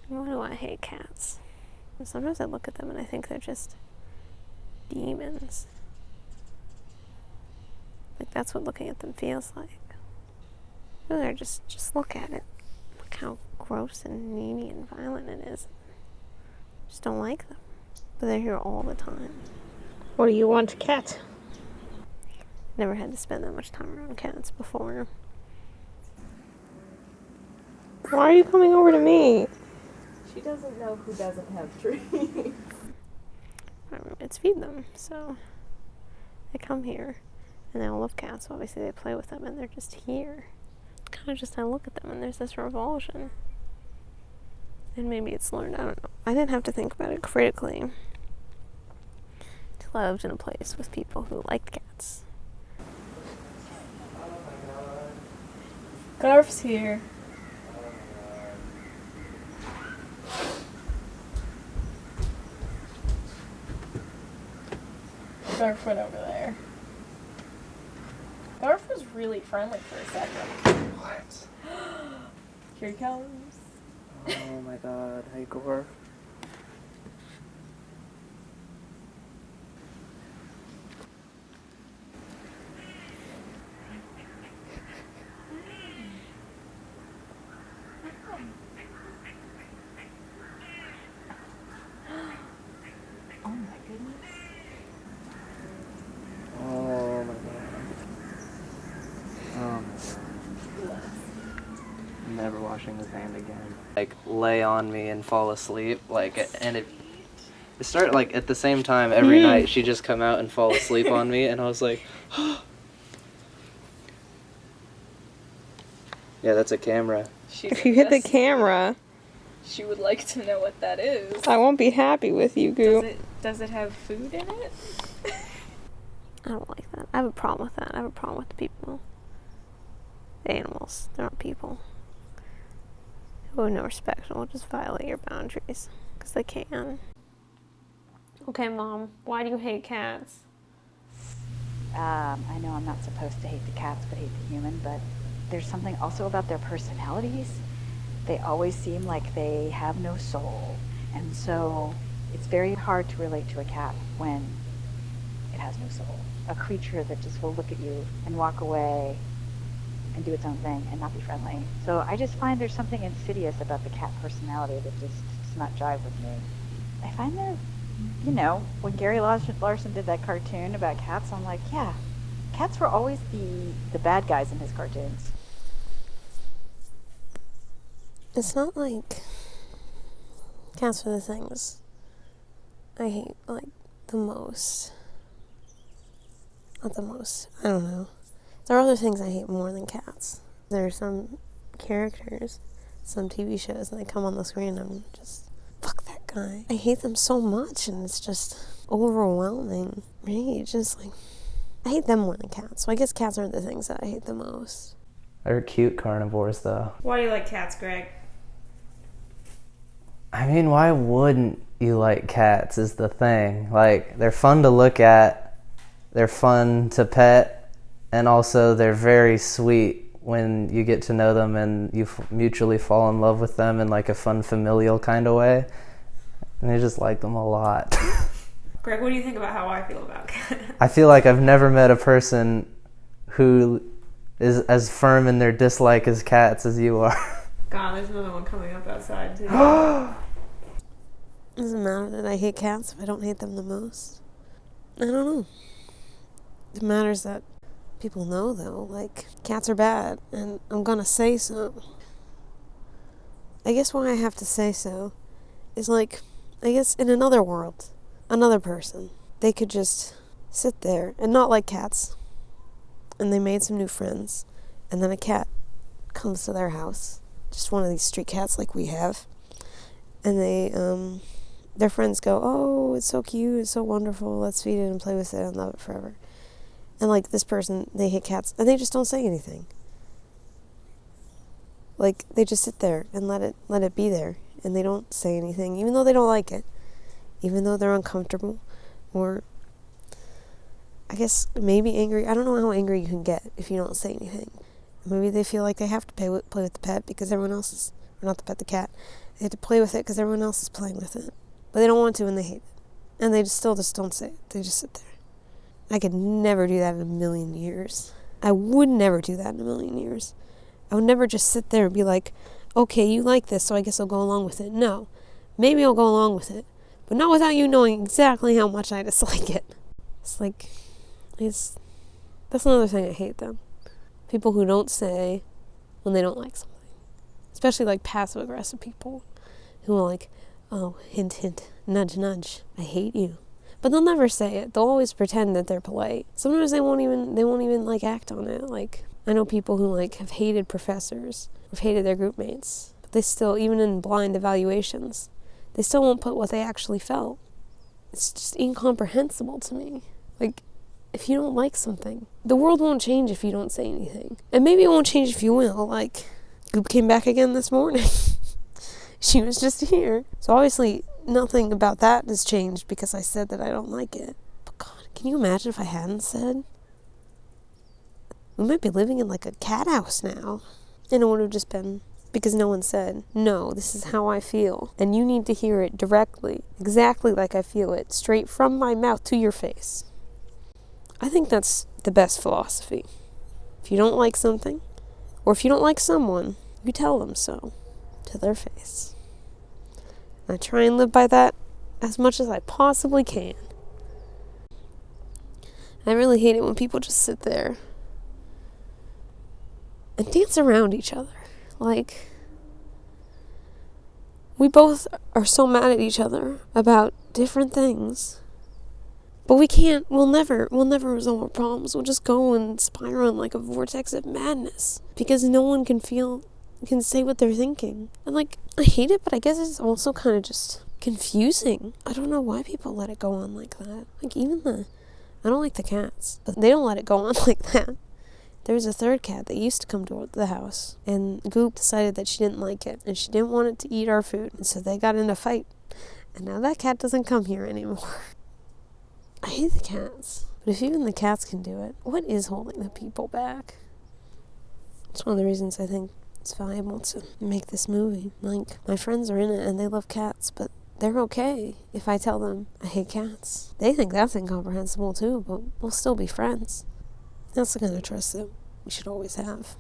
Why do I hate cats? Sometimes I look at them and I think they're just demons. Like, that's what looking at them feels like. They're just look at it. Look how gross and needy and violent it is. Just don't like them. But they're here all the time. What do you want, cat? Never had to spend that much time around cats before. Why are you coming over to me? She doesn't know who doesn't have trees. My roommates feed them, so they come here. And they all love cats, so obviously they play with them, and they're just here. Kind of just, I look at them, and there's this revulsion. And maybe it's learned, I don't know. I didn't have to think about it critically until I lived in a place with people who liked cats. Garf's here. Garf went over there. Garf was really friendly for a second. What? Here he comes. Oh my god, hey Garf. Oh my goodness. Oh my god. Oh my god. Never washing his hand again. Like, lay on me and fall asleep, like, and it started, like, at the same time every night she'd just come out and fall asleep on me, and I was like, yeah, that's a camera. If you hit the camera, She would like to know what that is. I won't be happy with you, Goo. Does it have food in it? I don't like that. I have a problem with that. I have a problem with the people. The animals. They're not people. Who have no respect and will just violate your boundaries. Because they can. Okay, Mom. Why do you hate cats? I know I'm not supposed to hate the cats but hate the human, but there's something also about their personalities. They always seem like they have no soul, and so it's very hard to relate to a cat when it has no soul. A creature that just will look at you and walk away and do its own thing and not be friendly. So I just find there's something insidious about the cat personality that just does not jive with me. I find that, you know, when Gary Larson did that cartoon about cats, I'm like, yeah, cats were always the bad guys in his cartoons. It's not like cats are the things I hate, like, the most. Not the most. I don't know. There are other things I hate more than cats. There are some characters, some TV shows, and they come on the screen and I'm just, fuck that guy. I hate them so much, and it's just overwhelming. Right? Just like, I hate them more than cats. So I guess cats aren't the things that I hate the most. They're cute carnivores, though. Why do you like cats, Greg? I mean, why wouldn't you like cats is the thing. Like, they're fun to look at, they're fun to pet, and also they're very sweet when you get to know them and you mutually fall in love with them in like a fun familial kind of way. And I just like them a lot. Greg, what do you think about how I feel about cats? I feel like I've never met a person who is as firm in their dislike as cats as you are. God, there's another one coming up outside, too. Doesn't matter that I hate cats if I don't hate them the most. I don't know. It matters that people know, though. Like, cats are bad, and I'm gonna say so. I guess why I have to say so is, like, I guess in another world, another person, they could just sit there and not like cats, and they made some new friends, and then a cat comes to their house, just one of these street cats like we have, and they, their friends go, oh, it's so cute, it's so wonderful, let's feed it and play with it and love it forever. And, like, this person, they hate cats, and they just don't say anything. Like, they just sit there and let it be there, and they don't say anything, even though they don't like it, even though they're uncomfortable, or, I guess, maybe angry. I don't know how angry you can get if you don't say anything. Maybe they feel like they have to play with the pet because everyone else is, or not the pet, the cat, They have to play with it because everyone else is playing with it. But they don't want to and they hate it. And they just don't say it. They just sit there. I could never do that in a million years. I would never do that in a million years. I would never just sit there and be like, okay, you like this, so I guess I'll go along with it. No. Maybe I'll go along with it. But not without you knowing exactly how much I dislike it. That's another thing I hate, though. People who don't say when they don't like something. Especially like passive-aggressive people who are like, oh, hint, hint, nudge, nudge, I hate you. But they'll never say it. They'll always pretend that they're polite. Sometimes they won't even like act on it. Like, I know people who like have hated professors, have hated their group mates, but they still, even in blind evaluations, they still won't put what they actually felt. It's just incomprehensible to me. Like, if you don't like something, the world won't change if you don't say anything. And maybe it won't change if you will. Like, Goop came back again this morning. She was just here. So obviously nothing about that has changed because I said that I don't like it. But God, can you imagine if I hadn't said? We might be living in like a cat house now. And it would have just been because no one said, no, this is how I feel. And you need to hear it directly, exactly like I feel it, straight from my mouth to your face. I think that's the best philosophy. If you don't like something, or if you don't like someone, you tell them so to their face. And I try and live by that as much as I possibly can. I really hate it when people just sit there and dance around each other. Like, we both are so mad at each other about different things. But we'll never resolve our problems. We'll just go and spiral in like a vortex of madness. Because no one can say what they're thinking. And like, I hate it, but I guess it's also kind of just confusing. I don't know why people let it go on like that. Like, I don't like the cats, but they don't let it go on like that. There was a third cat that used to come to the house, and Goop decided that she didn't like it, and she didn't want it to eat our food, and so they got in a fight. And now that cat doesn't come here anymore. I hate the cats, but if even the cats can do it, what is holding the people back? It's one of the reasons I think it's valuable to make this movie. Like, my friends are in it, and they love cats, but they're okay if I tell them I hate cats. They think that's incomprehensible too, but we'll still be friends. That's the kind of trust that we should always have.